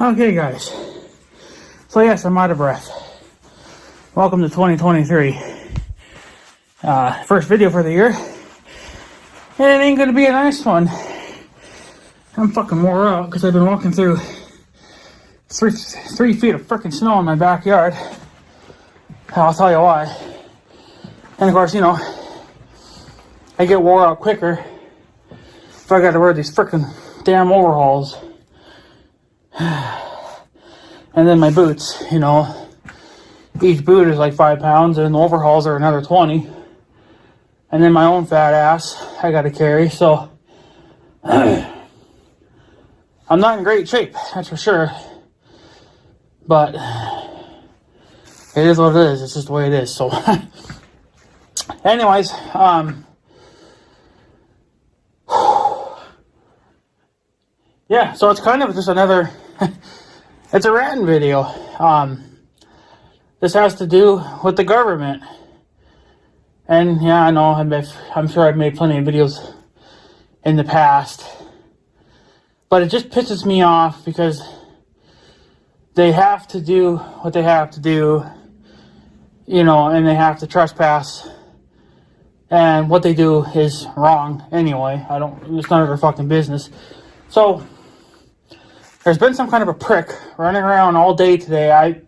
Okay, guys. So yes, I'm out of breath. Welcome to 2023. First video for the year. And it ain't gonna be a nice one. I'm fucking wore out because I've been walking through 3 feet of freaking snow in my backyard. I'll tell you why. And of course, you know, I get wore out quicker if I gotta wear these freaking damn overalls. And then my boots, you know, each boot is like 5 pounds and the overalls are another 20. And then my own fat ass I gotta carry, so I'm not in great shape, that's for sure. But it is what it is, it's just the way it is. So anyways, yeah, so it's kind of just another it's a ranting video. This has to do with the government. And yeah, I know, I'm sure I've made plenty of videos in the past. But it just pisses me off because they have to do what they have to do, you know, and they have to trespass. And what they do is wrong anyway. It's none of their fucking business. So there's been some kind of a prick running around all day today. I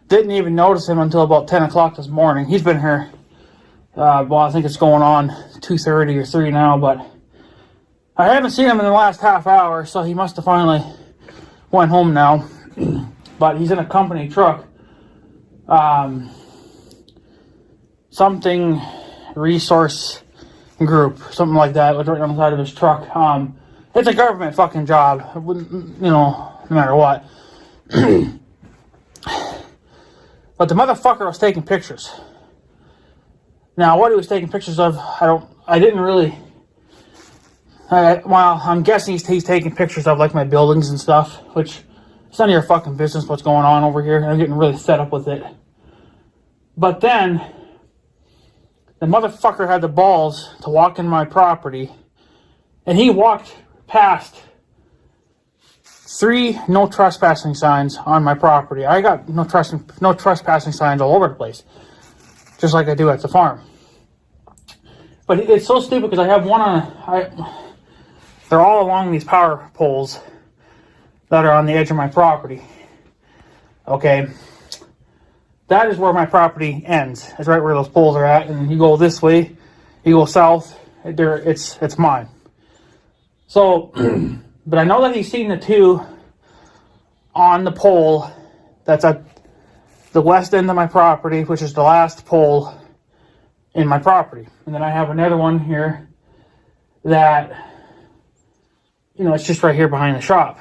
didn't even notice him until about 10 o'clock this morning. He's been here, well, I think it's going on 2:30 or 3 now, but I haven't seen him in the last half hour, so he must have finally went home now. But he's in a company truck. Something resource group, something like that, right on the side of his truck. It's a government fucking job. It wouldn't, you know, no matter what. But the motherfucker was taking pictures. Now, what he was taking pictures of, I didn't really. Well, I'm guessing he's taking pictures of like my buildings and stuff, which it's none of your fucking business what's going on over here. I'm getting really fed up with it. But then the motherfucker had the balls to walk in my property, and he walked past 3 no trespassing signs on my property. I got no trespassing signs all over the place, just like I do at the farm. But it's so stupid because I have one they're all along these power poles that are on the edge of my property. Okay, that is where my property ends. It's right where those poles are at, and you go this way, you go south. It's mine. So, but I know that he's seen the 2 on the pole that's at the west end of my property, which is the last pole in my property. And then I have another one here that, you know, it's just right here behind the shop.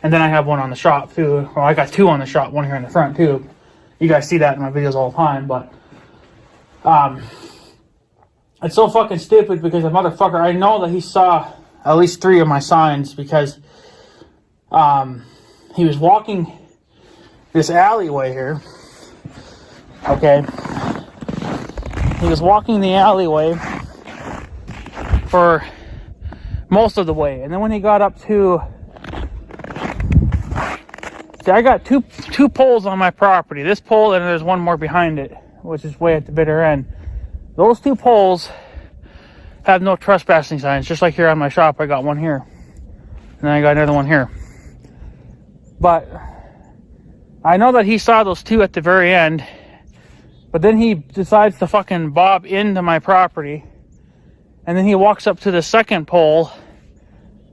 And then I have one on the shop too. Well, I got 2 on the shop, one here in the front too. You guys see that in my videos all the time, but it's so fucking stupid because the motherfucker, I know that he saw at least 3 of my signs because he was walking this alleyway here. Okay. He was walking the alleyway for most of the way. And then when he got up to... See, I got two poles on my property. This pole, and there's one more behind it, which is way at the bitter end. Those 2 poles have no trespassing signs, just like here on my shop. I got one here, and then I got another one here. But I know that he saw those 2 at the very end, but then he decides to fucking bob into my property, and then he walks up to the second pole,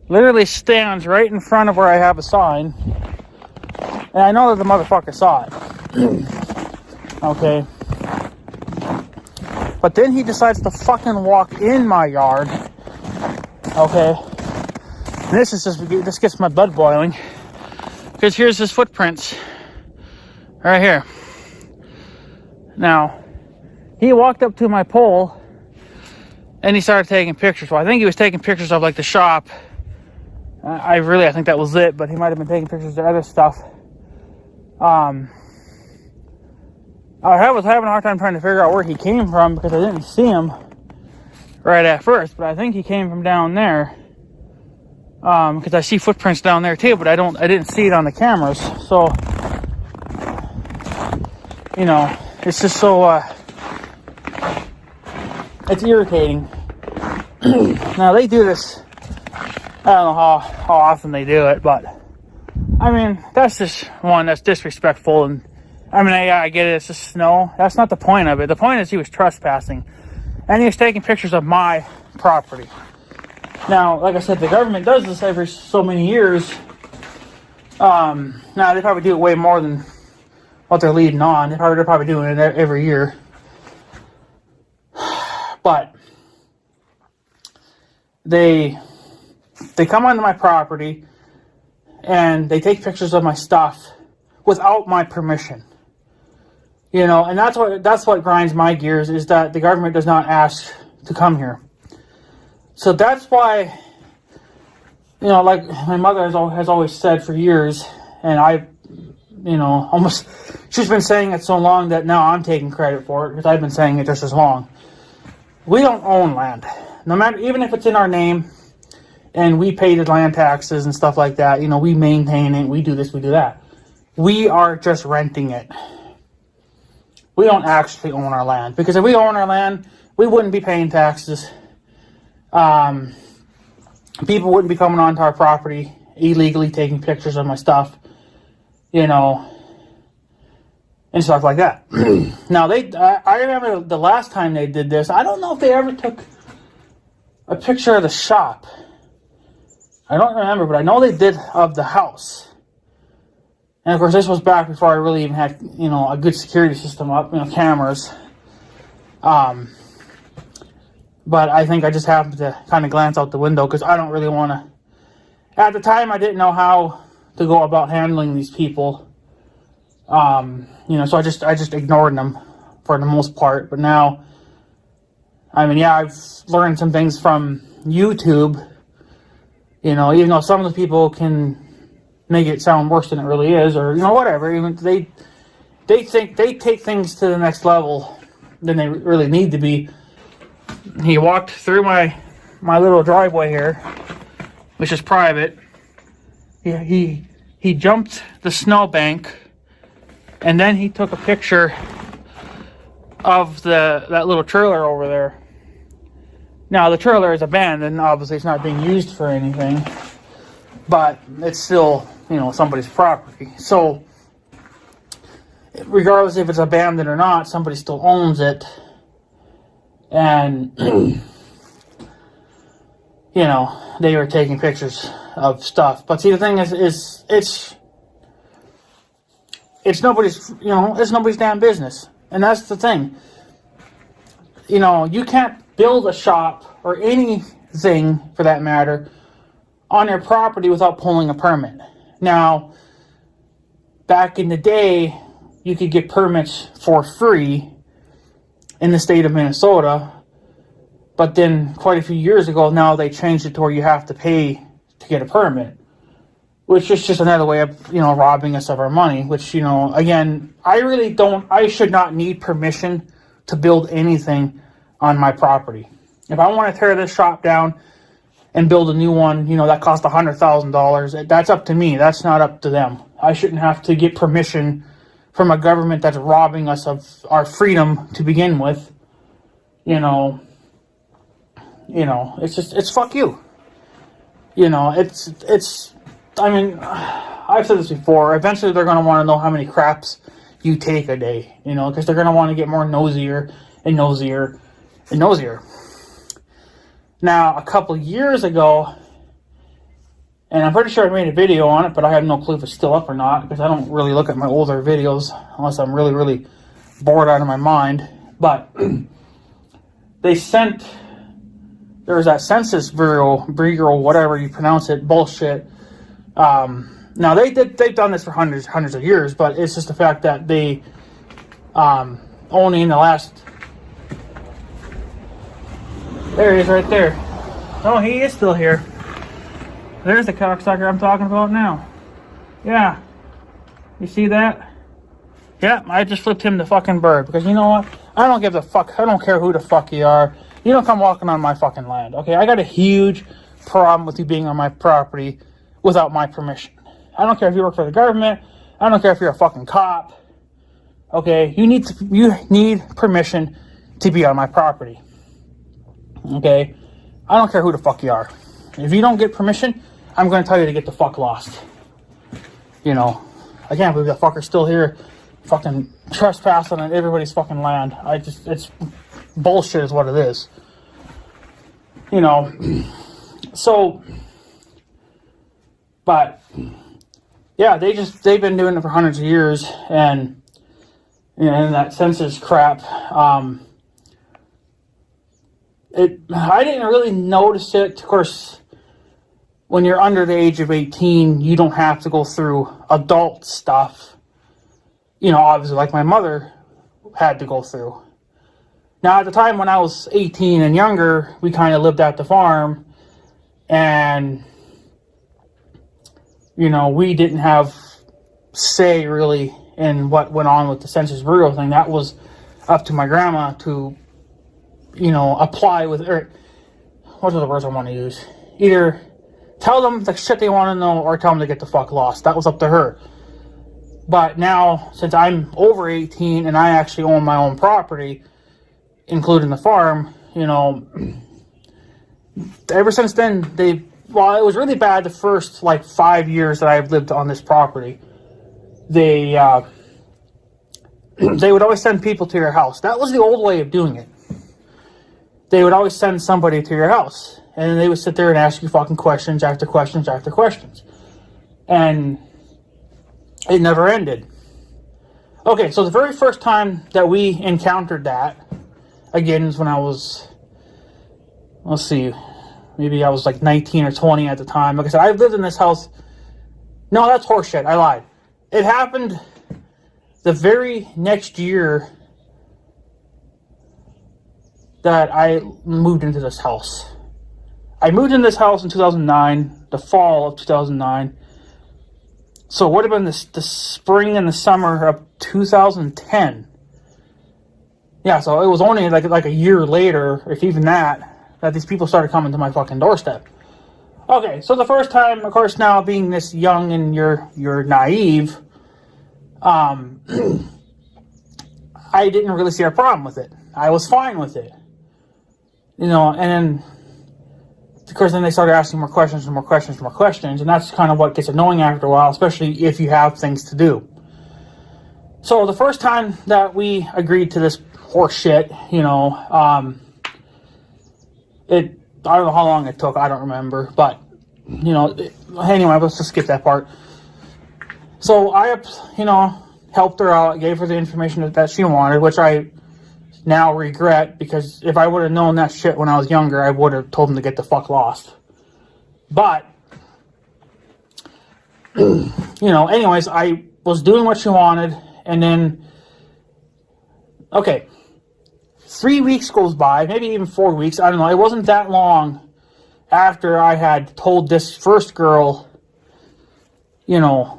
literally stands right in front of where I have a sign, and I know that the motherfucker saw it. Okay. But then he decides to fucking walk in my yard. Okay. And this gets my blood boiling. Because here's his footprints. Right here. Now, he walked up to my pole and he started taking pictures. Well, I think he was taking pictures of like the shop. I think that was it, but he might have been taking pictures of other stuff. I was having a hard time trying to figure out where he came from because I didn't see him right at first, but I think he came from down there. because I see footprints down there too, but I didn't see it on the cameras. So, you know, it's just so, it's irritating. Now they do this, I don't know how often they do it, but I mean, that's just one that's disrespectful. And I mean, I get it, it's just snow. That's not the point of it. The point is he was trespassing, and he was taking pictures of my property. Now, like I said, the government does this every so many years. Now, they probably do it way more than what they're leading on. They're probably doing it every year. But they come onto my property and they take pictures of my stuff without my permission. You know, and that's what grinds my gears, is that the government does not ask to come here. So that's why, you know, like my mother has always said for years, and I, you know, almost, she's been saying it so long that now I'm taking credit for it, because I've been saying it just as long. We don't own land. No matter, even if it's in our name, and we pay the land taxes and stuff like that, you know, we maintain it, we do this, we do that. We are just renting it. We don't actually own our land, because if we own our land, we wouldn't be paying taxes. People wouldn't be coming onto our property illegally taking pictures of my stuff, you know, and stuff like that. Now, I remember the last time they did this, I don't know if they ever took a picture of the shop. I don't remember, but I know they did of the house. And of course, this was back before I really even had, you know, a good security system up, you know, cameras. But I think I just happened to kind of glance out the window, because I don't really want to. At the time, I didn't know how to go about handling these people. You know, so I just ignored them for the most part. But now, I mean, yeah, I've learned some things from YouTube. You know, even though some of the people can make it sound worse than it really is, or, you know, whatever. Even they think they take things to the next level than they really need to be. He walked through my little driveway here, which is private. He jumped the snowbank, and then he took a picture of that little trailer over there. Now, the trailer is abandoned. Obviously, it's not being used for anything, but it's still, you know, somebody's property. So, regardless if it's abandoned or not, somebody still owns it. And, you know, they were taking pictures of stuff. But see, the thing is it's nobody's, you know, it's nobody's damn business. And that's the thing. You know, you can't build a shop or anything, for that matter, on your property without pulling a permit. Now, back in the day, you could get permits for free in the state of Minnesota, but then quite a few years ago, now they changed it to where you have to pay to get a permit, which is just another way of, you know, robbing us of our money, which, you know, again, I should not need permission to build anything on my property. If I want to tear this shop down and build a new one, you know, that costs $100,000, that's up to me. That's not up to them. I shouldn't have to get permission from a government that's robbing us of our freedom to begin with. You know, it's fuck you. You know, I mean, I've said this before, eventually they're going to want to know how many craps you take a day, you know, because they're going to want to get more nosier and nosier and nosier. Now, a couple years ago, and I'm pretty sure I made a video on it, but I have no clue if it's still up or not, because I don't really look at my older videos unless I'm really, really bored out of my mind. But there was that Census Bureau, whatever you pronounce it, bullshit. Now they've done this for hundreds of years, but it's just the fact that they only in the last. There he is, right there. Oh, he is still here. There's the cocksucker I'm talking about now. Yeah. You see that? Yeah, I just flipped him the fucking bird. Because you know what? I don't give a fuck. I don't care who the fuck you are. You don't come walking on my fucking land. Okay, I got a huge problem with you being on my property without my permission. I don't care if you work for the government. I don't care if you're a fucking cop. Okay, you need permission to be on my property. Okay, I don't care who the fuck you are. If you don't get permission, I'm going to tell you to get the fuck lost. You know, I can't believe that fucker's still here, fucking trespassing on everybody's fucking land. It's bullshit is what it is. You know, so, but, yeah, they've been doing it for hundreds of years, and, you know, and that census crap, I didn't really notice it. Of course, when you're under the age of 18, you don't have to go through adult stuff. You know, obviously, like my mother had to go through. Now, at the time when I was 18 and younger, we kind of lived at the farm, and, you know, we didn't have say, really, in what went on with the Census Bureau thing. That was up to my grandma to, you know, apply with, or what are the words I want to use? Either tell them the shit they want to know or tell them to get the fuck lost. That was up to her. But now, since I'm over 18 and I actually own my own property, including the farm, you know, ever since then, it was really bad the first, 5 years that I've lived on this property. They would always send people to your house. That was the old way of doing it. They would always send somebody to your house, and they would sit there and ask you fucking questions after questions after questions. And it never ended. Okay, so the very first time that we encountered that, again, is when I was, let's see, maybe I was 19 or 20 at the time. Like I said, I've lived in this house. No, that's horseshit. I lied. It happened the very next year that I moved into this house. I moved into this house in 2009, the fall of 2009. So it would have been the spring and the summer of 2010. Yeah, so it was only like a year later, if even that these people started coming to my fucking doorstep. Okay, so the first time, of course, now being this young and you're naive, I didn't really see a problem with it. I was fine with it. You know, and then, of course, then they started asking more questions and more questions and more questions, and that's kind of what gets annoying after a while, especially if you have things to do. So the first time that we agreed to this horse shit, you know, I don't know how long it took, I don't remember, but, you know, anyway, let's just skip that part. So I, you know, helped her out, gave her the information that she wanted, which I now regret, because if I would have known that shit when I was younger, I would have told them to get the fuck lost. But, you know, anyways, I was doing what she wanted, and then, okay, 3 weeks goes by, maybe even 4 weeks, I don't know, it wasn't that long after I had told this first girl, you know,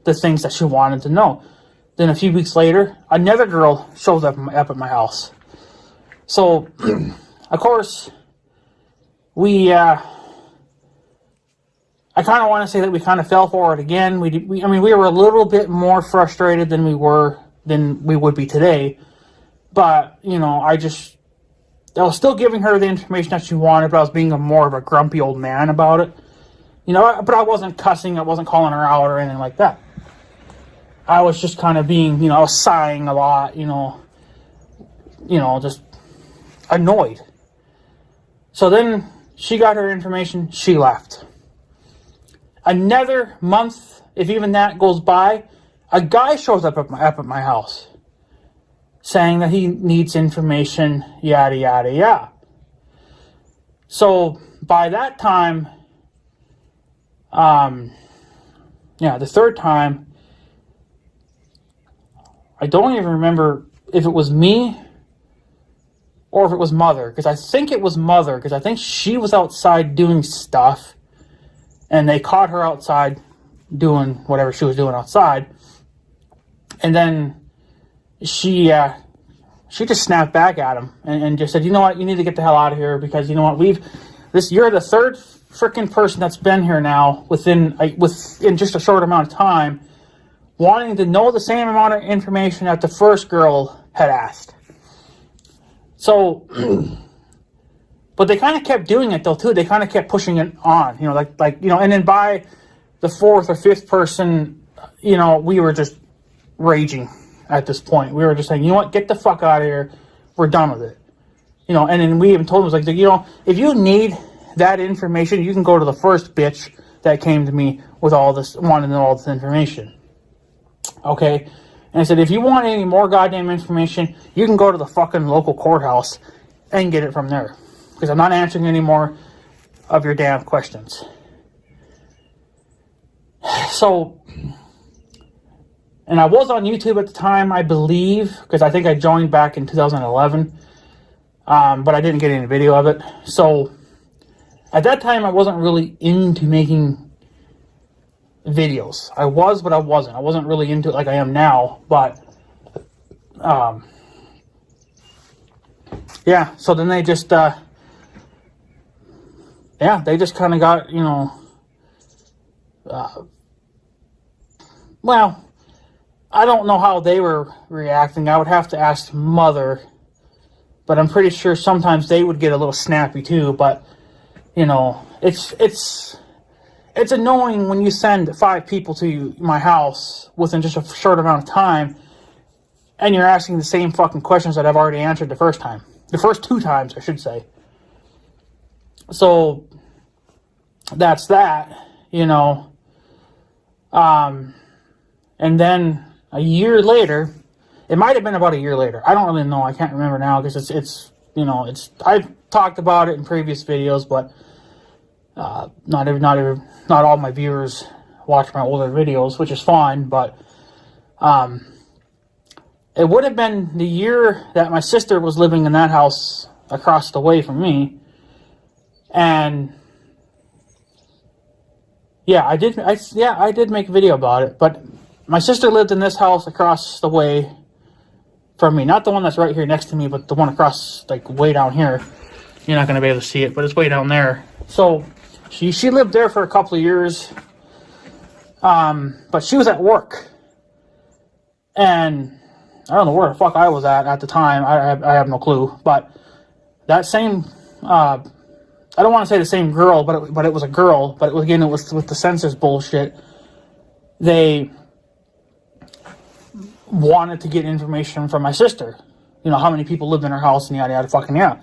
the things that she wanted to know. Then a few weeks later, another girl shows up at my house. So, of course, I kind of want to say that we kind of fell for it again. We were a little bit more frustrated than we would be today. But, you know, I was still giving her the information that she wanted, but I was being more of a grumpy old man about it. You know, but I wasn't cussing, I wasn't calling her out or anything like that. I was just kind of being, you know, I was sighing a lot, you know, just annoyed. So then she got her information, she left. Another month, if even that goes by, a guy shows up at my house saying that he needs information, yada, yada, yada. So by that time, the third time, I don't even remember if it was me or if it was Mother, because I think it was Mother, because I think she was outside doing stuff, and they caught her outside doing whatever she was doing outside, and then she just snapped back at him and just said, you know what, you need to get the hell out of here, because you know what, you're the freaking person that's been here now within just a short amount of time, wanting to know the same amount of information that the first girl had asked. So, but they kind of kept doing it though too. They kind of kept pushing it on, and then by the fourth or fifth person, we were just raging at this point. We were just saying, you know what, get the fuck out of here. We're done with it. And then we even told them, if you need that information, you can go to the first bitch that came to me with all this, wanting all this information. Okay? And I said, if you want any more goddamn information, you can go to the fucking local courthouse and get it from there. Because I'm not answering any more of your damn questions. So, and I was on YouTube at the time, I believe, because I think I joined back in 2011. But I didn't get any video of it. So, at that time, I wasn't really into making videos. I was, but I wasn't. I wasn't really into it like I am now. But, yeah. So then they just, they just kind of got, well, I don't know how they were reacting. I would have to ask Mother. But I'm pretty sure sometimes they would get a little snappy too. But, it's annoying when you send 5 people to my house within just a short amount of time, and you're asking the same fucking questions that I've already answered the first time. The first 2 times, I should say. So, that's that, And then, a year later, it might have been about a year later. I don't really know. I can't remember now because it's I've talked about it in previous videos, but not all my viewers watch my older videos, which is fine. But it would have been the year that my sister was living in that house across the way from me, and I did make a video about it. But my sister lived in this house across the way from me, not the one that's right here next to me, but the one across, way down here. You're not going to be able to see it, but it's way down there. So, she lived there for a couple of years, but she was at work, and I don't know where the fuck I was at the time. I have no clue, but that same, I don't want to say the same girl, but it was a girl, but it was with the census bullshit. They wanted to get information from my sister. How many people lived in her house and yada yada fucking yeah.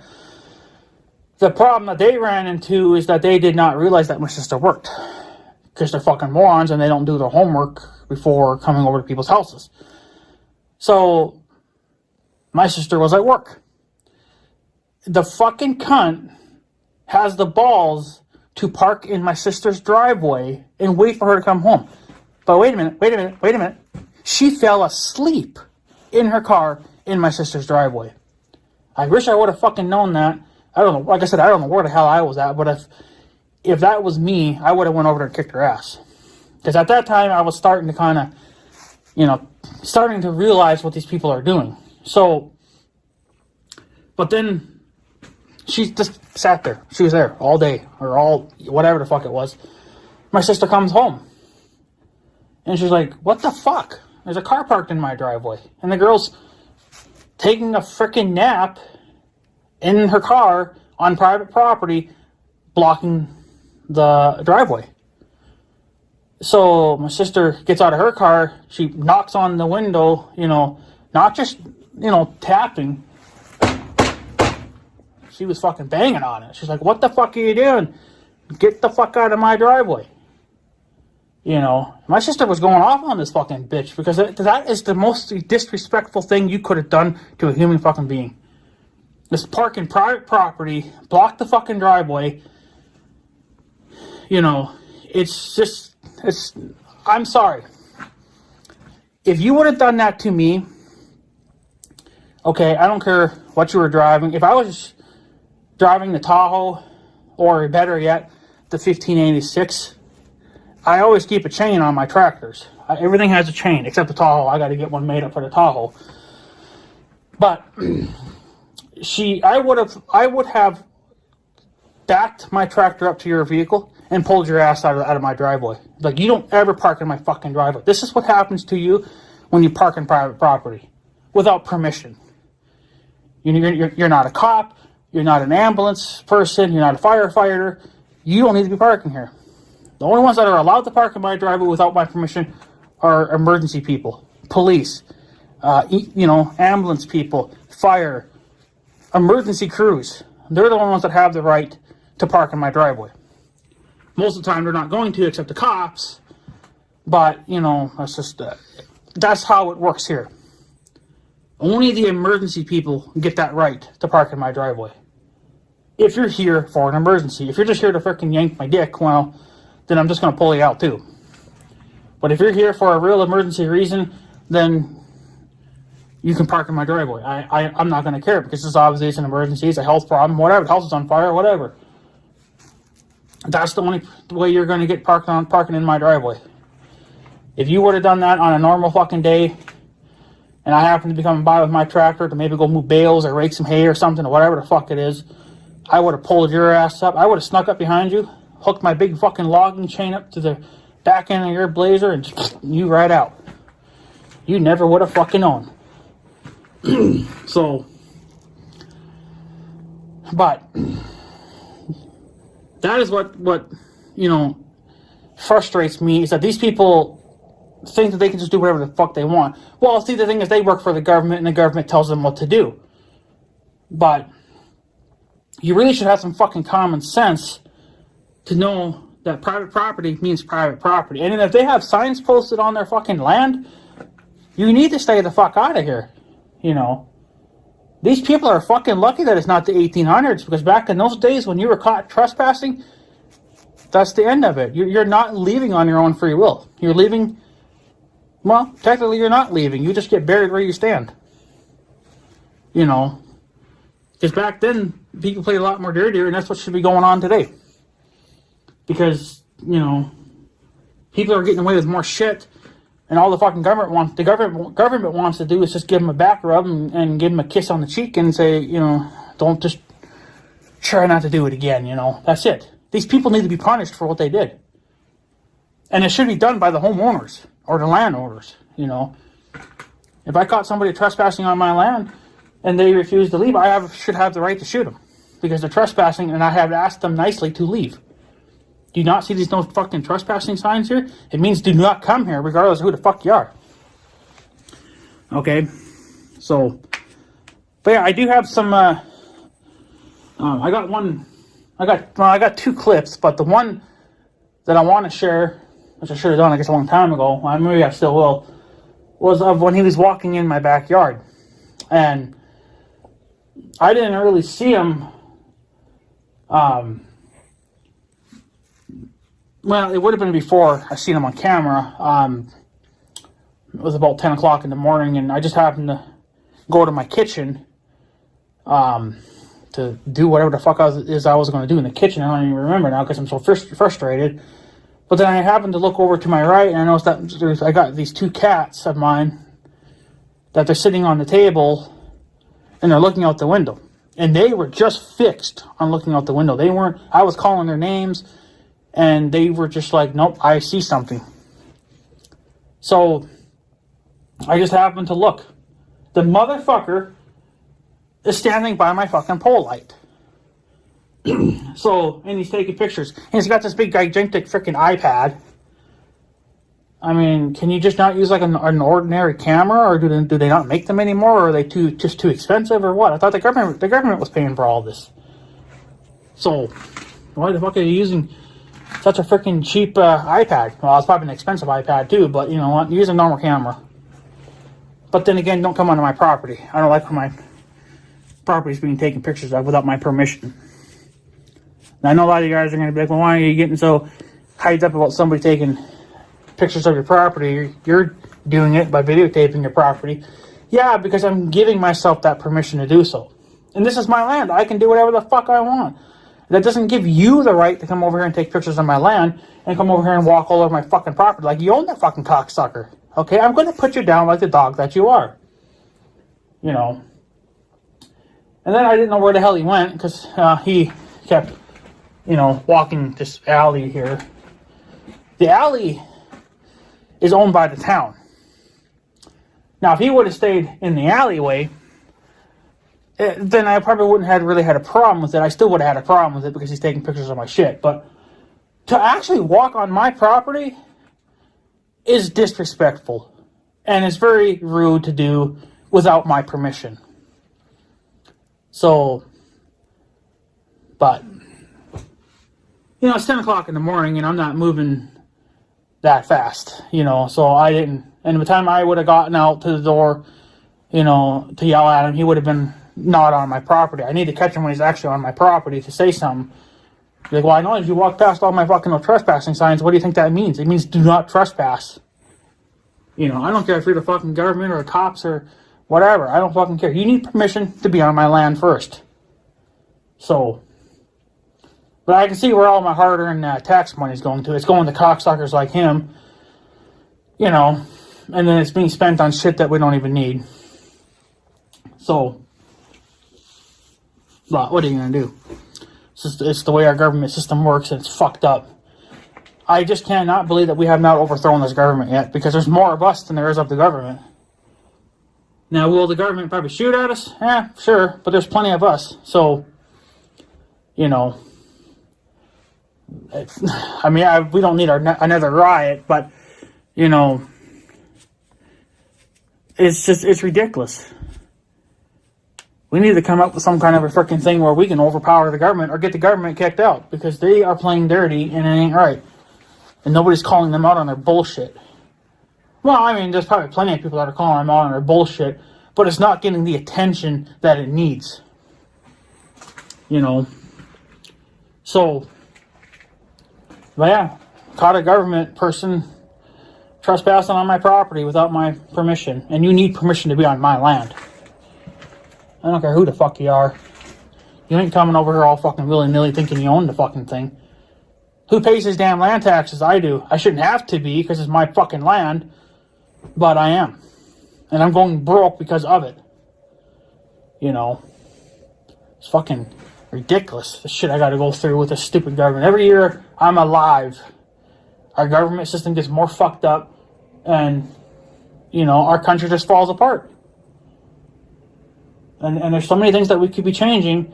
The problem that they ran into is that they did not realize that my sister worked. Because they're fucking morons and they don't do their homework before coming over to people's houses. So, my sister was at work. The fucking cunt has the balls to park in my sister's driveway and wait for her to come home. But wait a minute. She fell asleep in her car in my sister's driveway. I wish I would have fucking known that. I don't know. Like I said, I don't know where the hell I was at. But if that was me, I would have went over there and kicked her ass. Because at that time, I was starting to kind of, starting to realize what these people are doing. So, but then she just sat there. She was there all day or whatever the fuck it was. My sister comes home. And she's like, what the fuck? There's a car parked in my driveway. And the girl's taking a freaking nap in her car on private property, blocking the driveway. So my sister gets out of her car. She knocks on the window, not just, tapping. She was fucking banging on it. She's like, what the fuck are you doing? Get the fuck out of my driveway. My sister was going off on this fucking bitch because that is the most disrespectful thing you could have done to a human fucking being. Just park in private property, block the fucking driveway. I'm sorry. If you would have done that to me, okay, I don't care what you were driving. If I was driving the Tahoe, or better yet, the 1586, I always keep a chain on my tractors. Everything has a chain, except the Tahoe. I got to get one made up for the Tahoe. But I would have backed my tractor up to your vehicle and pulled your ass out of my driveway. Like, you don't ever park in my fucking driveway. This is what happens to you when you park in private property without permission. You're not a cop. You're not an ambulance person. You're not a firefighter. You don't need to be parking here. The only ones that are allowed to park in my driveway without my permission are emergency people, police, ambulance people, fire, emergency crews. They're the ones that have the right to park in my driveway. Most of the time, they're not going to, except the cops. But, that's just, that's how it works here. Only the emergency people get that right to park in my driveway. If you're here for an emergency. If you're just here to freaking yank my dick, well, then I'm just going to pull you out too. But if you're here for a real emergency reason, then you can park in my driveway. I'm not going to care, because this obviously is an emergency. It's a health problem, whatever. The house is on fire, whatever. That's the only way you're going to get parking in my driveway. If you would have done that on a normal fucking day, and I happened to be coming by with my tractor to maybe go move bales or rake some hay or something, or whatever the fuck it is, I would have pulled your ass up. I would have snuck up behind you, hooked my big fucking logging chain up to the back end of your Blazer, and you right out. You never would have fucking known. So, but that is what frustrates me, is that these people think that they can just do whatever the fuck they want. Well, see, the thing is, they work for the government, and the government tells them what to do. But you really should have some fucking common sense to know that private property means private property. And if they have signs posted on their fucking land, you need to stay the fuck out of here. These people are fucking lucky that it's not the 1800s, because back in those days when you were caught trespassing, that's the end of it. You're not leaving on your own free will. You're leaving. Well, technically you're not leaving. You just get buried where you stand. Because back then, people played a lot more dirtier, and that's what should be going on today. Because, people are getting away with more shit, and all the fucking government wants to do is just give them a back rub and give them a kiss on the cheek and say, don't just try not to do it again, That's it. These people need to be punished for what they did. And it should be done by the homeowners or the landowners, If I caught somebody trespassing on my land and they refuse to leave, I should have the right to shoot them, because they're trespassing, and I have asked them nicely to leave. Do you not see these no fucking trespassing signs here? It means do not come here, regardless of who the fuck you are. Okay, so, but yeah, I do have some. I got two clips, but the one that I want to share, which I should have done, I guess, a long time ago, maybe I still will, was of when he was walking in my backyard. And I didn't really see him. Well, it would have been before I seen him on camera. It was about 10 o'clock in the morning, and I just happened to go to my kitchen to do whatever the fuck I was going to do in the kitchen. I don't even remember now because I'm so frustrated. But then I happened to look over to my right, and I noticed that I got these two cats of mine that they're sitting on the table, and they're looking out the window. And they were just fixed on looking out the window. They weren't, I was calling their names, and they were just like, nope, I see something. So I just happened to look. The motherfucker is standing by my fucking pole light. So, and he's taking pictures. And he's got this big gigantic freaking iPad. I mean, can you just not use like an ordinary camera, or do they not make them anymore, or are they just too expensive, or what? I thought the government was paying for all this. So, why the fuck are you using such a freaking cheap iPad? Well, it's probably an expensive iPad too, but you know what? Use a normal camera. But then again, don't come onto my property. I don't like when my property's being taken pictures of without my permission. And I know a lot of you guys are going to be like, well, why are you getting so hyped up about somebody taking pictures of your property? You're doing it by videotaping your property. Yeah, because I'm giving myself that permission to do so. And this is my land. I can do whatever the fuck I want. That doesn't give you the right to come over here and take pictures of my land and come over here and walk all over my fucking property like you own that fucking cocksucker. Okay, I'm going to put you down like the dog that you are. You know. And then I didn't know where the hell he went because he kept walking this alley here. The alley is owned by the town. Now, if he would have stayed in the alleyway, then I probably wouldn't have really had a problem with it. I still would have had a problem with it because he's taking pictures of my shit. But to actually walk on my property is disrespectful. And it's very rude to do without my permission. So, but, it's 10 o'clock in the morning and I'm not moving that fast, so I didn't. And by the time I would have gotten out to the door, to yell at him, he would have been not on my property. I need to catch him when he's actually on my property to say something. Like, well, I know as you walk past all my fucking no trespassing signs, what do you think that means? It means do not trespass. I don't care if you're the fucking government or the cops or whatever. I don't fucking care. You need permission to be on my land first. So, but I can see where all my hard-earned tax money is going to. It's going to cocksuckers like him, and then it's being spent on shit that we don't even need. So, but what are you going to do? It's the way our government system works, and it's fucked up. I just cannot believe that we have not overthrown this government yet, because there's more of us than there is of the government. Now, will the government probably shoot at us? Yeah, sure, but there's plenty of us. So, we don't need another riot, but, it's ridiculous. We need to come up with some kind of a freaking thing where we can overpower the government or get the government kicked out, because they are playing dirty and it ain't right. And nobody's calling them out on their bullshit. Well, there's probably plenty of people that are calling them out on their bullshit, but it's not getting the attention that it needs. So, but yeah, caught a government person trespassing on my property without my permission. And you need permission to be on my land. I don't care who the fuck you are. You ain't coming over here all fucking willy-nilly thinking you own the fucking thing. Who pays his damn land taxes? I do. I shouldn't have to be because it's my fucking land. But I am. And I'm going broke because of it. It's fucking ridiculous. The shit I gotta go through with this stupid government. Every year I'm alive, our government system gets more fucked up. And, our country just falls apart. And there's so many things that we could be changing,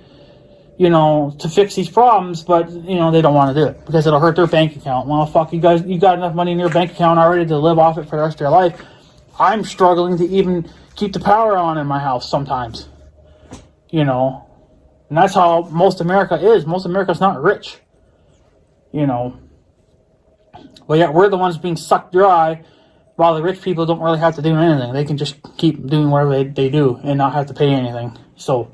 to fix these problems, but, they don't want to do it because it'll hurt their bank account. Well, fuck, you guys, you got enough money in your bank account already to live off it for the rest of your life. I'm struggling to even keep the power on in my house sometimes, and that's how most America is. Most America's not rich, but yet we're the ones being sucked dry, while the rich people don't really have to do anything. They can just keep doing whatever they do and not have to pay anything. So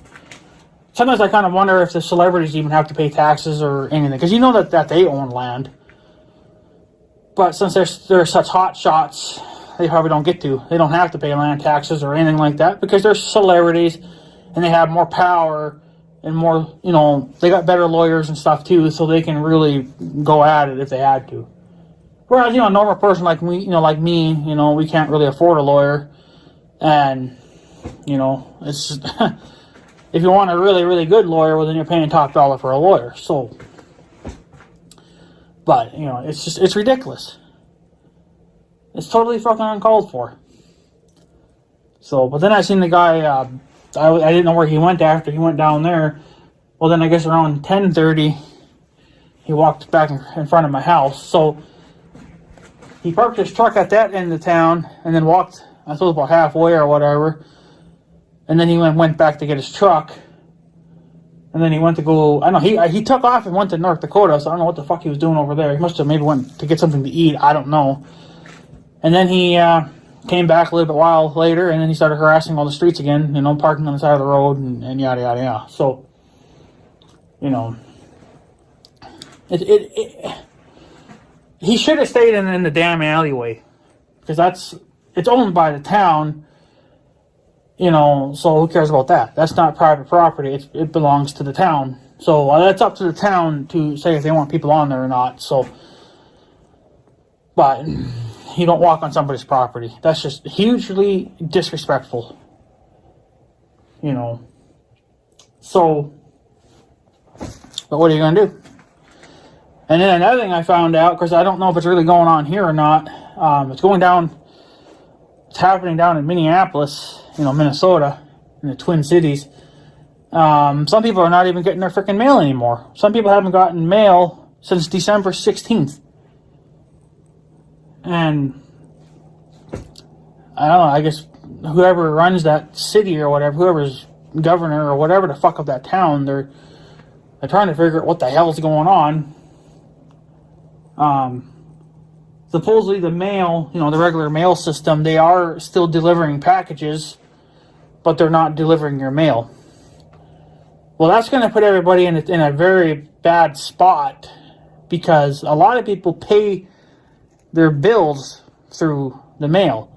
sometimes I kind of wonder if the celebrities even have to pay taxes or anything, because that they own land. But since they're such hot shots, they probably don't get to. They don't have to pay land taxes or anything like that because they're celebrities and they have more power and more, they got better lawyers and stuff too, so they can really go at it if they had to. Whereas, a normal person like me, we can't really afford a lawyer. And, it's just, if you want a really, really good lawyer, well, then you're paying top dollar for a lawyer. So, but, it's ridiculous. It's totally fucking uncalled for. So, but then I seen the guy, I didn't know where he went after he went down there. Well, then I guess around 10:30, he walked back in front of my house. So, he parked his truck at that end of town and then walked, I suppose, about halfway or whatever. And then he went back to get his truck. And then he went to go, I don't know, he took off and went to North Dakota, so I don't know what the fuck he was doing over there. He must have maybe went to get something to eat, I don't know. And then he came back a little bit while later, and then he started harassing all the streets again, parking on the side of the road and yada, yada, yada. So, he should have stayed in the damn alleyway, because it's owned by the town, so who cares about that? That's not private property. It belongs to the town. So that's up to the town to say if they want people on there or not. So, but you don't walk on somebody's property. That's just hugely disrespectful. So, but what are you gonna do? And then another thing I found out, because I don't know if it's really going on here or not, it's going down, it's happening down in Minneapolis, Minnesota, in the Twin Cities. Some people are not even getting their freaking mail anymore. Some people haven't gotten mail since December 16th. And I don't know, I guess whoever runs that city or whatever, whoever's governor or whatever the fuck of that town, they're trying to figure out what the hell's going on. Supposedly the mail, the regular mail system, they are still delivering packages, but they're not delivering your mail. Well, that's going to put everybody in a very bad spot, because a lot of people pay their bills through the mail.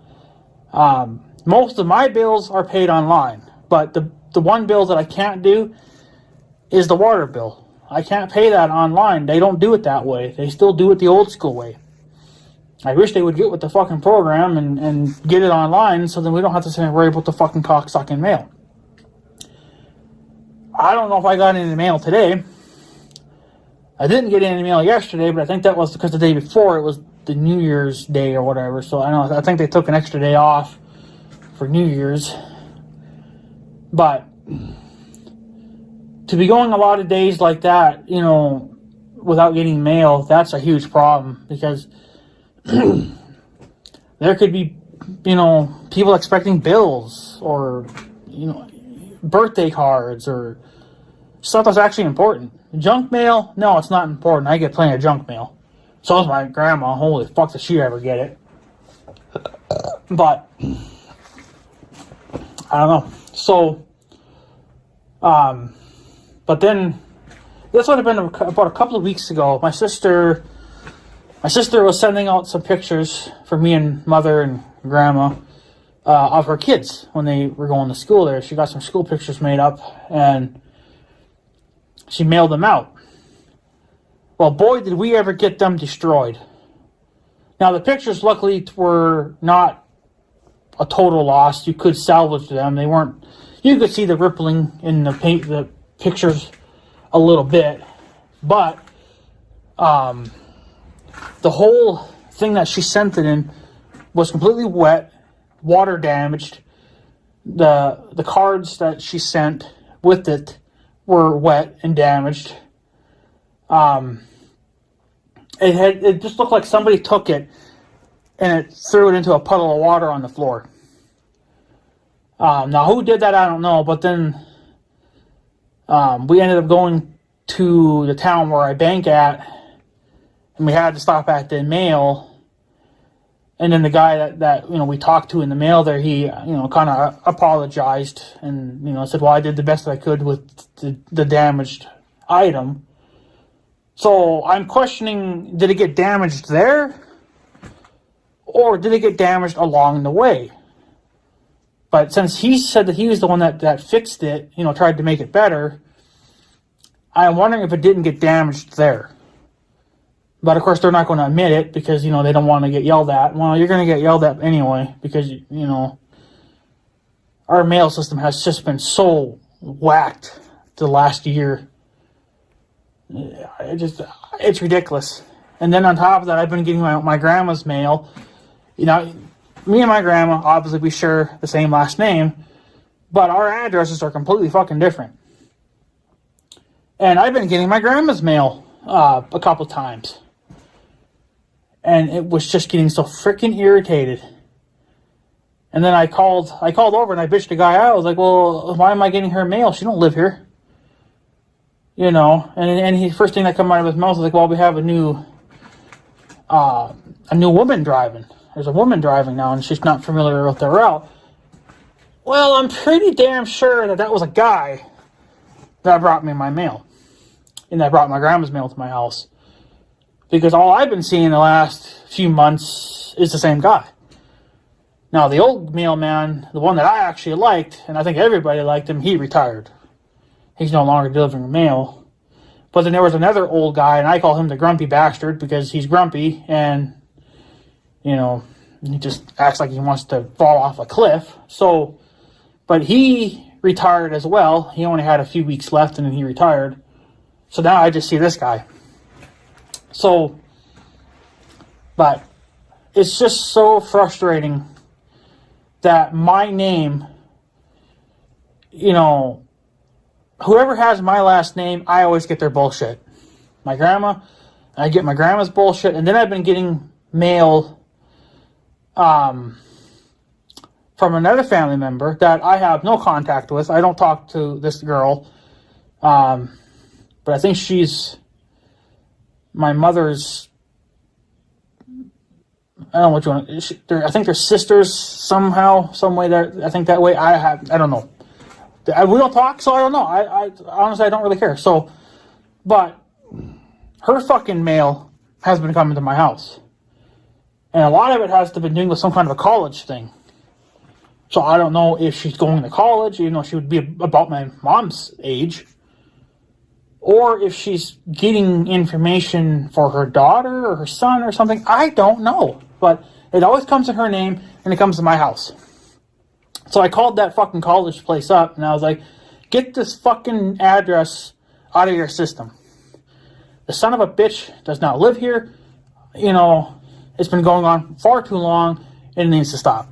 Most of my bills are paid online, but the one bill that I can't do is the water bill. I can't pay that online. They don't do it that way. They still do it the old school way. I wish they would get with the fucking program and get it online, so then we don't have to sit and worry about the fucking cocksucking mail. I don't know if I got any mail today. I didn't get any mail yesterday, but I think that was because the day before it was the New Year's Day or whatever. So I think they took an extra day off for New Year's. But to be going a lot of days like that, without getting mail, that's a huge problem, because there could be, people expecting bills or, birthday cards or stuff that's actually important. Junk mail, no, it's not important. I get plenty of junk mail. So does my grandma. Holy fuck, does she ever get it. But I don't know. So, but then this would have been about a couple of weeks ago. My sister was sending out some pictures for me and mother and grandma of her kids when they were going to school there. She got some school pictures made up and she mailed them out. Well, boy, did we ever get them destroyed. Now, the pictures luckily were not a total loss. You could salvage them. They weren't. You could see the rippling in the pictures a little bit, but the whole thing that she sent it in was completely wet, water damaged. The cards that she sent with it were wet and damaged. It just looked like somebody took it and it threw it into a puddle of water on the floor. Now, who did that, I don't know. But then we ended up going to the town where I bank at, and we had to stop at the mail. And then the guy that we talked to in the mail there, he kind of apologized and said, well, I did the best I could with the damaged item. So I'm questioning, did it get damaged there? Or did it get damaged along the way? But since he said that he was the one that fixed it, tried to make it better, I'm wondering if it didn't get damaged there. But of course they're not going to admit it because, they don't want to get yelled at. Well, you're going to get yelled at anyway because, our mail system has just been so whacked the last year. It's ridiculous. And then on top of that, I've been getting my grandma's mail. Me and my grandma, obviously we share the same last name, but our addresses are completely fucking different. And I've been getting my grandma's mail a couple times. And it was just getting so freaking irritated. And then I called over and I bitched the guy out. I was like, well, why am I getting her mail? She don't live here. And he first thing that came out of his mouth was like, well, we have a new woman driving. There's a woman driving now, and she's not familiar with the route. Well, I'm pretty damn sure that was a guy that brought me my mail, and that brought my grandma's mail to my house. Because all I've been seeing the last few months is the same guy. Now, the old mailman, the one that I actually liked, and I think everybody liked him, he retired. He's no longer delivering mail. But then there was another old guy, and I call him the grumpy bastard because he's grumpy, and, he just acts like he wants to fall off a cliff. But he retired as well. He only had a few weeks left, and then he retired. So now I just see this guy. So, but it's just so frustrating that my name, you know, whoever has my last name, I always get their bullshit. My grandma, I get my grandma's bullshit, and then I've been getting mail from another family member that I have no contact with. I don't talk to this girl, but I think she's my mother's. I don't know what you want. I think they're sisters somehow, some way. There, I think that way. I don't know. We don't talk, so I don't know. I honestly, I don't really care. So, but her fucking mail has been coming to my house, and a lot of it has to be doing with some kind of a college thing. So I don't know if she's going to college, even though she would be about my mom's age, or if she's getting information for her daughter or her son or something. I don't know, but it always comes in her name, and it comes to my house. So I called that fucking college place up, and I was like, get this fucking address out of your system. The son of a bitch does not live here. You know, it's been going on far too long, and it needs to stop.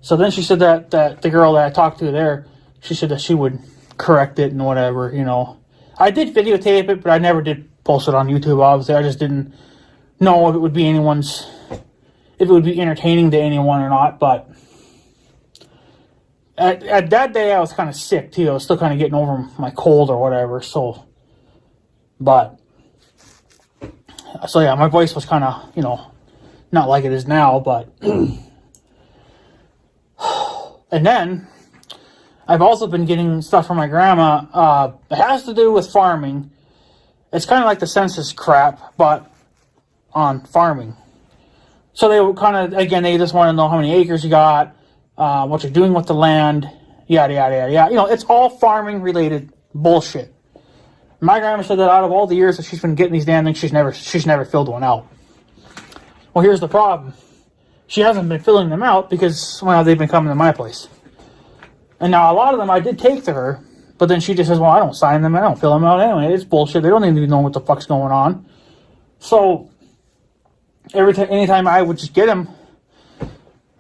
So then she said that the girl that I talked to there, she said that she would correct it and whatever, you know. I did videotape it, but I never did post it on YouTube, obviously. I just didn't know if it would be if it would be entertaining to anyone or not, but at that day I was kind of sick too. I was still kind of getting over my cold or whatever, so yeah, my voice was kind of, you know, not like it is now, but and then I've also been getting stuff from my grandma. It has to do with farming. It's kind of like the census crap, but on farming. So they kind of, again, they just want to know how many acres you got, what you're doing with the land, yada, yada, yada, yada. You know, it's all farming related bullshit. My grandma said that out of all the years that she's been getting these damn things, she's never filled one out. Well, here's the problem. She hasn't been filling them out because, well, they've been coming to my place. And now a lot of them I did take to her, but then she just says, well, I don't sign them, I don't fill them out anyway. It's bullshit. They don't even know what the fuck's going on. So anytime I would just get them,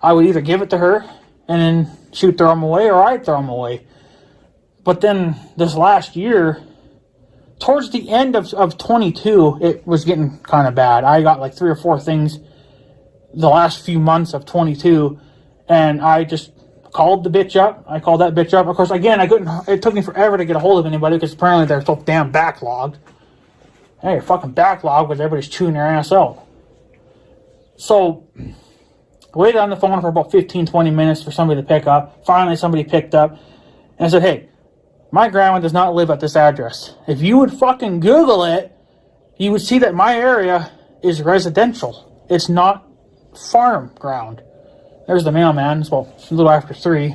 I would either give it to her and then she would throw them away, or I'd throw them away. But then this last year, towards the end of 22, it was getting kind of bad. I got like 3 or 4 things the last few months of 22, and I just called the bitch up. I called that bitch up. Of course, again, it took me forever to get a hold of anybody because apparently they're so damn backlogged. Hey, you're fucking backlogged because everybody's chewing their ass out. So, I waited on the phone for about 15-20 minutes for somebody to pick up. Finally, somebody picked up, and I said, hey, my grandma does not live at this address. If you would fucking Google it, you would see that my area is residential. It's not farm ground. There's the mailman. It's about a little after 3.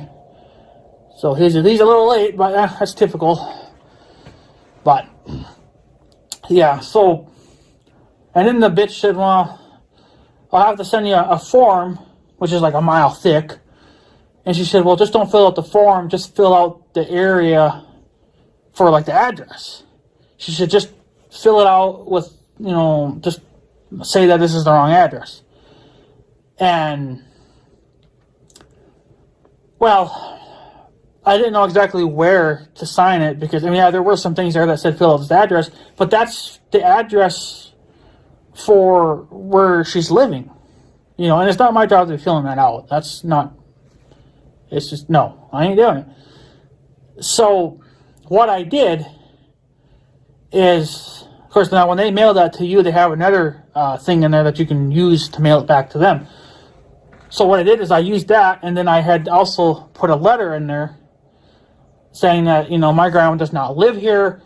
So he's a little late, but that's typical. But, yeah, so, and then the bitch said, well, I'll have to send you a form, which is like a mile thick. And she said, well, just don't fill out the form, just fill out the area for, like, the address. She said, just fill it out with, you know, just say that this is the wrong address. And, well, I didn't know exactly where to sign it because, I mean, yeah, there were some things there that said fill out this address, but that's the address for where she's living. You know, and it's not my job to be filling that out. That's not, it's just, no, I ain't doing it. So, what I did is, of course, now when they mail that to you, they have another thing in there that you can use to mail it back to them. So what I did is I used that, and then I had also put a letter in there saying that, you know, my grandma does not live here.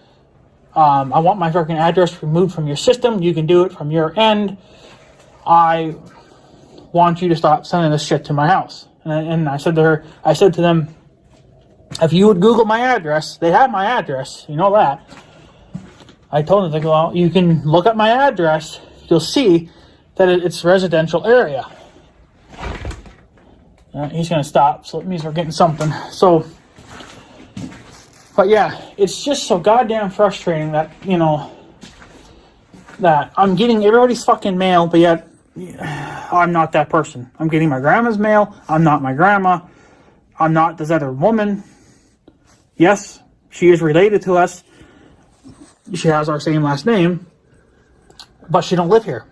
I want my fucking address removed from your system. You can do it from your end. I want you to stop sending this shit to my house. And I said to them, if you would Google my address, they have my address, you know that. I told them, well, you can look up my address. You'll see that it's a residential area. He's going to stop, so it means we're getting something. So, but yeah, it's just so goddamn frustrating that, you know, that I'm getting everybody's fucking mail, but yet I'm not that person. I'm getting my grandma's mail. I'm not my grandma. I'm not this other woman. Yes, she is related to us. She has our same last name, but she don't live here.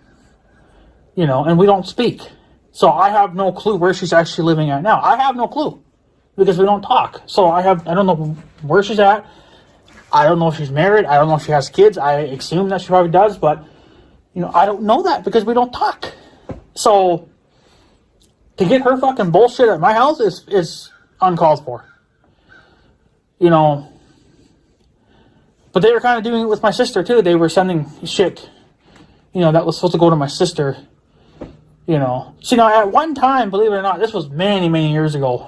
And we don't speak. So I have no clue where she's actually living at now. I have no clue because we don't talk. So I don't know where she's at. I don't know if she's married. I don't know if she has kids. I assume that she probably does, but I don't know that because we don't talk. So to get her fucking bullshit at my house is uncalled for. But they were kind of doing it with my sister too. They were sending shit, that was supposed to go to my sister. So at one time, believe it or not, this was many, many years ago.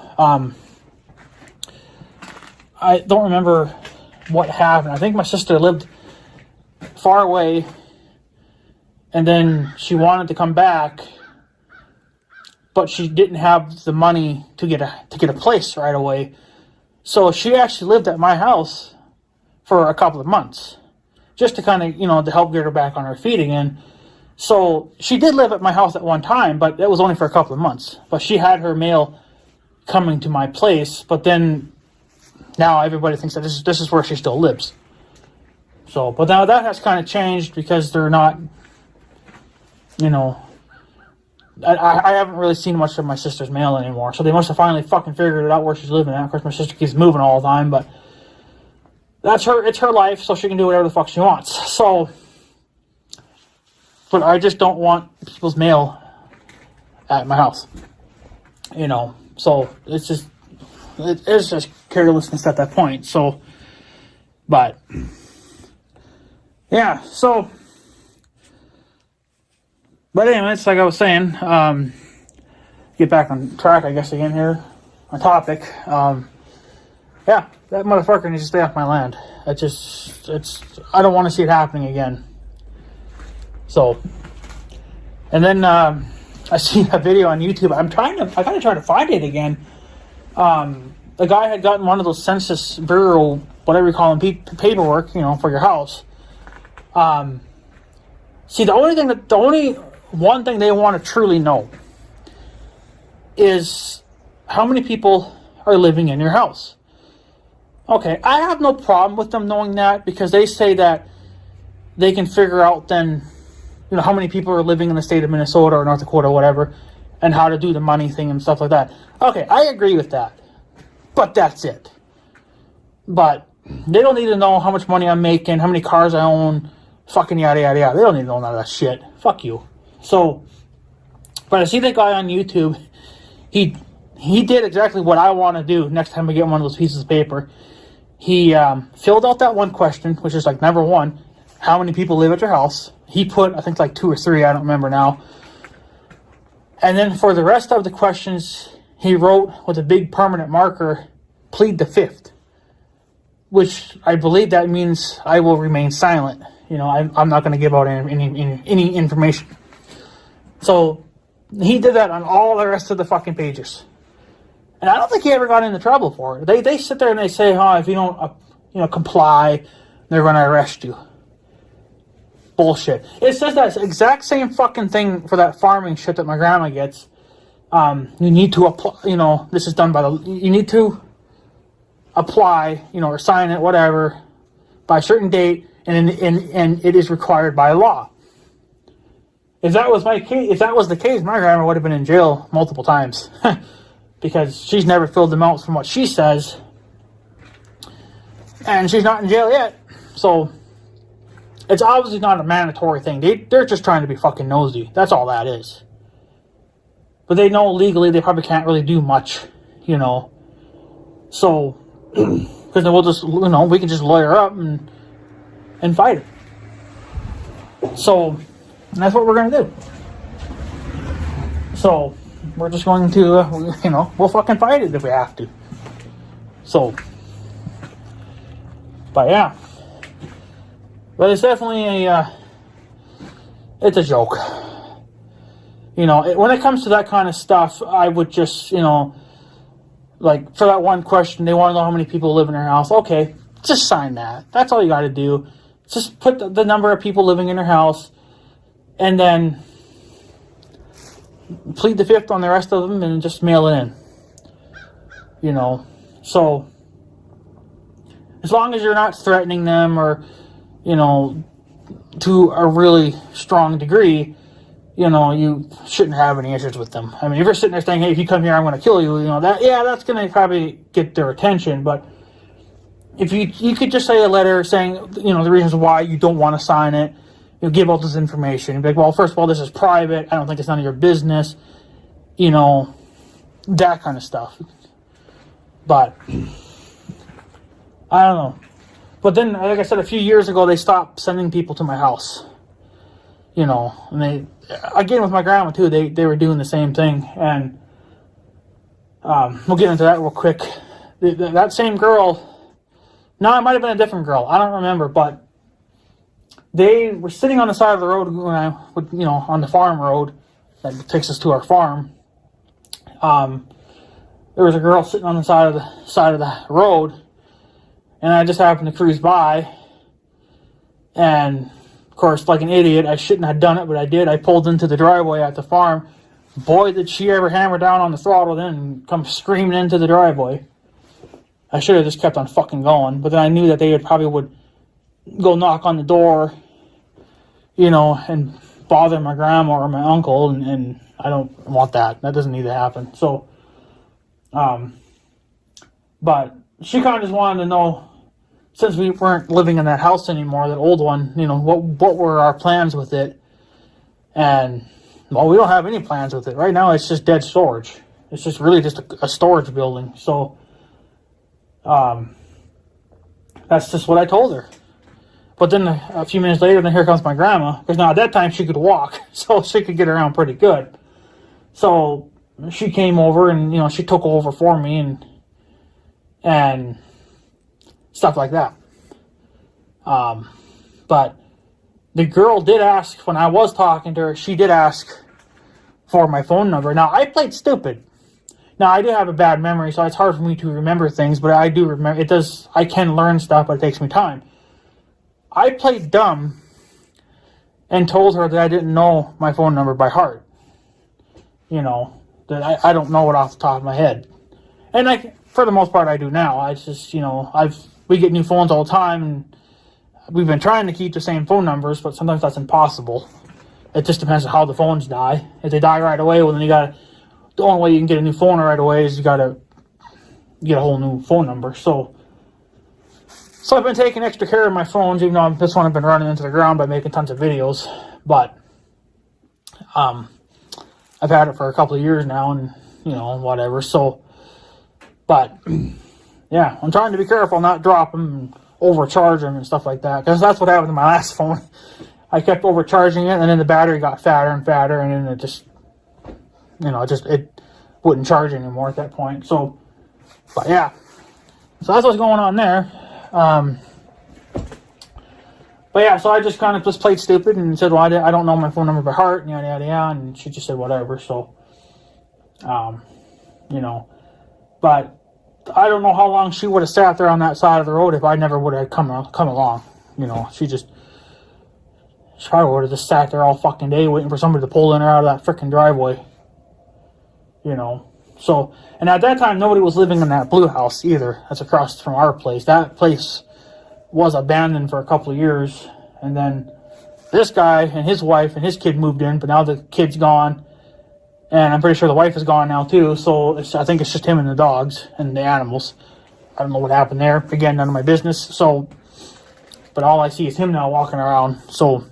I don't remember what happened. I think my sister lived far away, and then she wanted to come back, but she didn't have the money to get a place right away. So she actually lived at my house for a couple of months, just to kind of to help get her back on her feet again. So she did live at my house at one time, but that was only for a couple of months. But she had her mail coming to my place, but then now everybody thinks that this is where she still lives. So, but now that has kind of changed because they're not, I haven't really seen much of my sister's mail anymore. So they must have finally fucking figured it out where she's living at. Of course, my sister keeps moving all the time, but it's her life, so she can do whatever the fuck she wants. So, but I just don't want people's mail at my house. So it's just carelessness at that point. So, but yeah, so, but anyways, like I was saying, get back on track, I guess, again here, on topic. Yeah, that motherfucker needs to stay off my land. I don't want to see it happening again. So, and then I seen a video on YouTube. I gotta try to find it again. The guy had gotten one of those Census Bureau, whatever you call them, paperwork, for your house. See, the only one thing they want to truly know is how many people are living in your house. Okay, I have no problem with them knowing that because they say that they can figure out then, how many people are living in the state of Minnesota or North Dakota or whatever, and how to do the money thing and stuff like that. Okay, I agree with that. But that's it. But they don't need to know how much money I'm making, how many cars I own, fucking yada yada yada. They don't need to know none of that shit. Fuck you. So, but I see that guy on YouTube, he did exactly what I want to do next time I get one of those pieces of paper. He filled out that one question, which is like number one, how many people live at your house? He put, I think, like 2 or 3, I don't remember now. And then for the rest of the questions, he wrote with a big permanent marker, plead the fifth. Which I believe that means I will remain silent. I'm not going to give out any information. So he did that on all the rest of the fucking pages. And I don't think he ever got into trouble for it. They sit there and they say, if you don't, comply, they're going to arrest you. Bullshit. It says that exact same fucking thing for that farming shit that my grandma gets. You need to apply, this is done by you need to apply, or sign it, whatever, by a certain date, and it is required by law. If that was the case, my grandma would have been in jail multiple times. Because she's never filled them out from what she says. And she's not in jail yet. So, it's obviously not a mandatory thing. They're just trying to be fucking nosy. That's all that is. But they know legally they probably can't really do much, So, because then we'll just, we can just lawyer up and fight it. So, and that's what we're going to do. So, we're just going to, we'll fucking fight it if we have to. So, but yeah. But it's definitely it's a joke. When it comes to that kind of stuff, I would just, like, for that one question, they want to know how many people live in their house. Okay, just sign that. That's all you got to do. Just put the number of people living in her house, and then plead the fifth on the rest of them, and just mail it in. You know, so as long as you're not threatening them or, you know, to a really strong degree, you know, you shouldn't have any issues with them. I mean, if you're sitting there saying, hey, if you come here, I'm going to kill you, you know, that's going to probably get their attention. But if you could just say a letter saying, you know, the reasons why you don't want to sign it, you know, give all this information. You'd be like, well, first of all, this is private. I don't think it's none of your business. You know, that kind of stuff. But I don't know. But then, like I said, a few years ago, they stopped sending people to my house. You know, and they, again, with my grandma, too, they were doing the same thing. And we'll get into that real quick. That same girl, no, it might have been a different girl. I don't remember, but they were sitting on the side of the road when I would, you know, on the farm road that takes us to our farm. There was a girl sitting on the side of the road, and I just happened to cruise by, and of course, like an idiot, I shouldn't have done it, but I did. I pulled into the driveway at the farm. Boy, did she ever hammer down on the throttle then and come screaming into the driveway. I should have just kept on fucking going, but then I knew that they would go knock on the door, you know, and bother my grandma or my uncle, and I don't want that. That doesn't need to happen. So, but she kind of just wanted to know, since we weren't living in that house anymore, that old one, you know, what were our plans with it? And, well, we don't have any plans with it. Right now, it's just dead storage. It's just really just a storage building. So, that's just what I told her. But then a few minutes later, then here comes my grandma. Because now at that time, she could walk. So she could get around pretty good. So she came over and, you know, she took over for me and stuff like that. But the girl did ask, when I was talking to her, she did ask for my phone number. Now, I played stupid. Now, I do have a bad memory, so it's hard for me to remember things, but I do remember. I can learn stuff, but it takes me time. I played dumb and told her that I didn't know my phone number by heart. You know, that I don't know it off the top of my head. And for the most part, I do now. I just, you know, we get new phones all the time, and we've been trying to keep the same phone numbers, but sometimes that's impossible. It just depends on how the phones die. If they die right away, well, then the only way you can get a new phone right away is you gotta get a whole new phone number. So I've been taking extra care of my phones, even though this one I've been running into the ground by making tons of videos. But I've had it for a couple of years now, and, you know, whatever. So, but yeah, I'm trying to be careful, not drop them and overcharge them and stuff like that, because that's what happened to my last phone. I kept overcharging it, and then the battery got fatter and fatter, and then it just, you know, it wouldn't charge anymore at that point. So, but yeah, so that's what's going on there. But yeah, so I just kind of just played stupid and said, well, I don't know my phone number by heart, and yada, yada, yada, and she just said whatever. So, you know, but I don't know how long she would have sat there on that side of the road if I never would have come along. You know, she probably would have just sat there all fucking day waiting for somebody to pull in or out of that freaking driveway. You know, so, and at that time, nobody was living in that blue house either. That's across from our place. That place was abandoned for a couple of years, and then this guy and his wife and his kid moved in, but now the kid's gone, and I'm pretty sure the wife is gone now too, so I think it's just him and the dogs and the animals. I don't know what happened there. Again, none of my business. So, but all I see is him now walking around. So,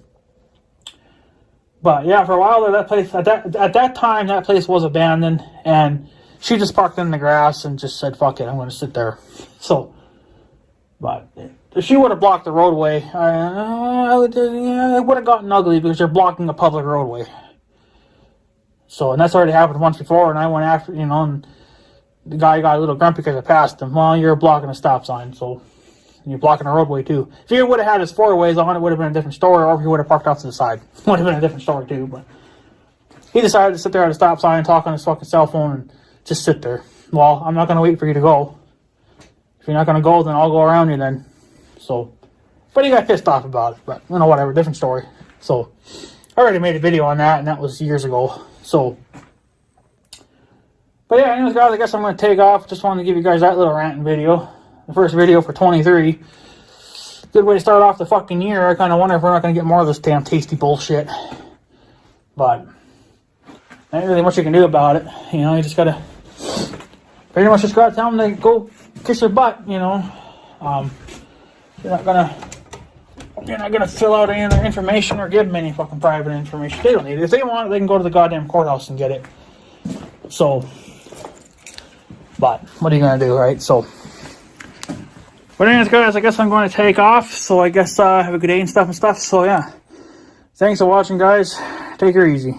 but yeah, for a while there, that place at that time, that place was abandoned, and she just parked in the grass and just said, "Fuck it, I'm going to sit there." So, but if she would have blocked the roadway, it would have gotten ugly, because you're blocking a public roadway. So, and that's already happened once before, and I went after, you know, and the guy got a little grumpy because I passed him. Well, you're blocking a stop sign, so you're blocking a roadway too. If he would have had his four ways on, it would have been a different story, or if he would have parked off to the side, it would have been a different story too. But he decided to sit there at a stop sign, talk on his fucking cell phone, and just sit there. Well, I'm not going to wait for you to go. If you're not going to go, then I'll go around you then. So, But he got pissed off about it. But, you know, whatever, different story. So, I already made a video on that, and that was years ago. So, but yeah, anyways, guys, I guess I'm going to take off. Just wanted to give you guys that little ranting video. The first video for 23. Good way to start off the fucking year. I kind of wonder if we're not going to get more of this damn tasty bullshit. But, there ain't really much you can do about it. You know, you just got to pretty much just got to tell them to go kiss their butt, you know. You're not gonna fill out any of their information or give them any fucking private information. They don't need it. If they want it, they can go to the goddamn courthouse and get it. So, but what are you gonna do, right? So, but anyways, guys, I guess I'm going to take off. So I guess have a good day and stuff. So yeah, thanks for watching, guys. Take her easy.